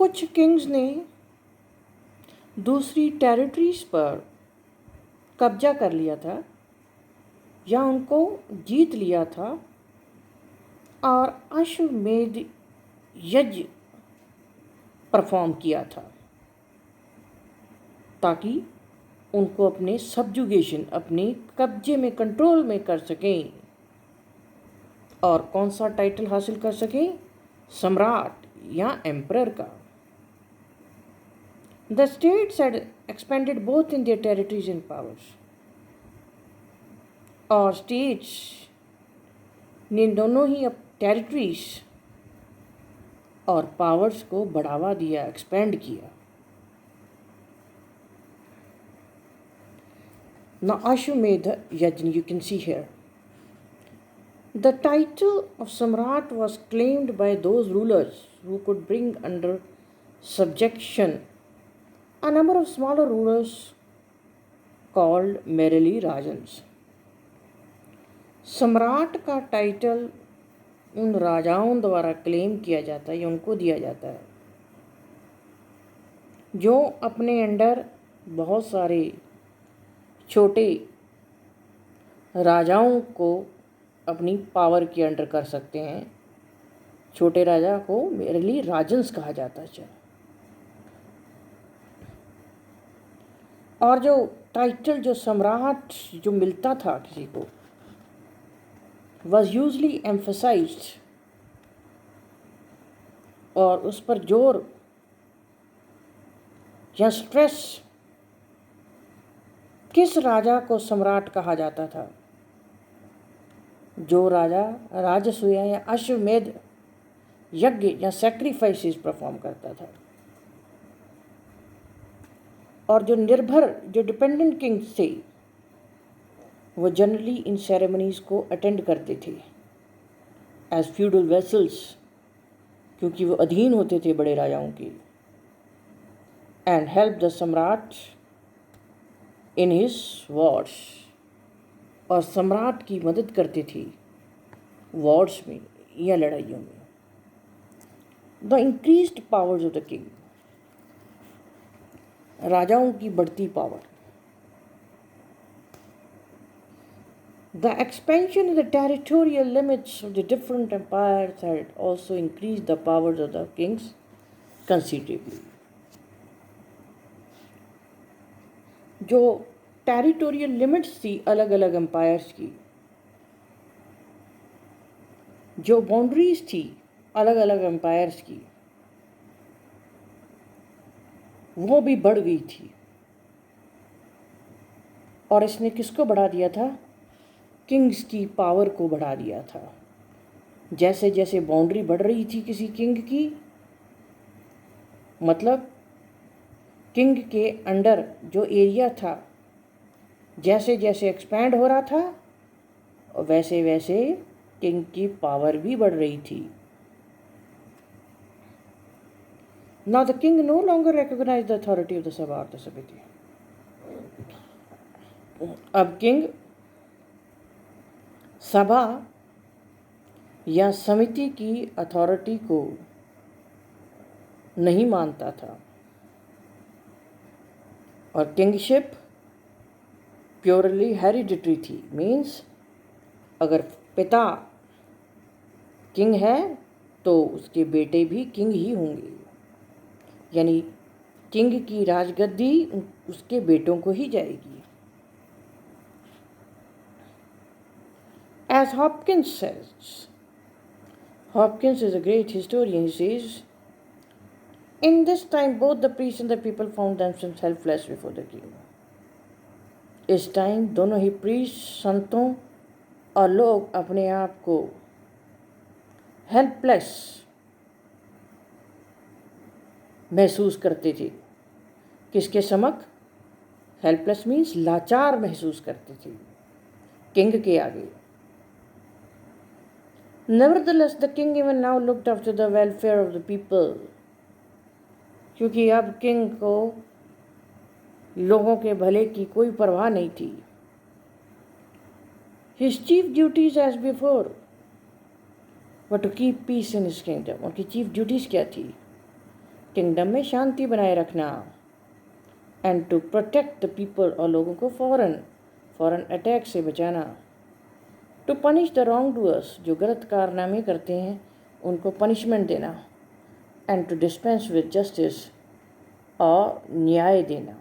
कुछ किंग्स ने दूसरी टेरिटरीज पर कब्जा कर लिया था या उनको जीत लिया था और अश्वमेध यज्ञ परफॉर्म किया था ताकि उनको अपने सब्जुगेशन, अपने कब्जे में, कंट्रोल में कर सकें और कौन सा टाइटल हासिल कर सकें? सम्राट या एम्परर का। The states had expanded both in their territories and powers. और स्टेट्स ने दोनों ही अब टेरिटरीज और पावर्स को बढ़ावा दिया, एक्सपेंड किया। Now Ashwamedha Yajna, you can see here. The title of Samrat was claimed by those rulers who could bring under subjection a number of smaller rulers called merely Rajans. सम्राट का title उन राजाओं द्वारा claim किया जाता है या उनको दिया जाता है जो अपने अंडर बहुत सारे छोटे राजाओं को अपनी पावर के अंडर कर सकते हैं। छोटे राजा को मेरली राजन्स कहा जाता है। और जो टाइटल, जो सम्राट जो मिलता था किसी को, वॉज यूजली एम्फसाइज्ड, और उस पर जोर या स्ट्रेस किस राजा को सम्राट कहा जाता था? जो राजा राजसूय या अश्वमेध यज्ञ या सैक्रिफाइसेस परफॉर्म करता था। और जो निर्भर, जो डिपेंडेंट किंग्स थे, वो जनरली इन सेरेमनीज को अटेंड करते थे एज फ्यूडल वेसल्स, क्योंकि वो अधीन होते थे बड़े राजाओं के। एंड हेल्प द सम्राट इन हिज वॉर्स, और सम्राट की मदद करते थे वॉर्स में या लड़ाइयों में। The increased powers of the king, राजाओं की बढ़ती power. The expansion of the territorial limits of the different empires had also increased the powers of the kings considerably. जो टेरिटोरियल लिमिट्स थी अलग अलग एम्पायर्स की, जो बाउंड्रीज थी अलग अलग एम्पायर्स की, वो भी बढ़ गई थी। और इसने किसको बढ़ा दिया था? किंग्स की पावर को बढ़ा दिया था। जैसे जैसे बाउंड्री बढ़ रही थी किसी किंग की, मतलब किंग के अंडर जो एरिया था जैसे जैसे एक्सपैंड हो रहा था, वैसे वैसे किंग की पावर भी बढ़ रही थी। Now the king no longer recognized the authority of the Sabha or the Samiti. अब किंग सभा या समिति की अथॉरिटी को नहीं मानता था, और किंगशिप प्योरली हेरिडिटरी थी। मीन्स अगर पिता किंग है तो उसके बेटे भी किंग ही होंगे, यानी किंग की राजगद्दी उसके बेटों को ही जाएगी। As Hopkins says, Hopkins is a great historian, he says, in this time both the priests and the people found themselves helpless before the king. इस टाइम दोनों ही प्रीस्ट, संतों और लोग अपने आप को हेल्पलेस महसूस करते थे। किसके समक्ष? हेल्पलेस मीन्स लाचार महसूस करते थे किंग के आगे। Nevertheless, the king even now looked after the welfare of the people, क्योंकि अब किंग को लोगों के भले की कोई परवाह नहीं थी। His chief duties as before were to keep peace in his kingdom. उनकी चीफ ड्यूटीज क्या थी? किंगडम में शांति बनाए रखना, and to protect the people, और लोगों को फॉरन अटैक से बचाना, to punish the wrongdoers, जो गलत कारनामे करते हैं उनको पनिशमेंट देना, and to dispense with justice, और न्याय देना।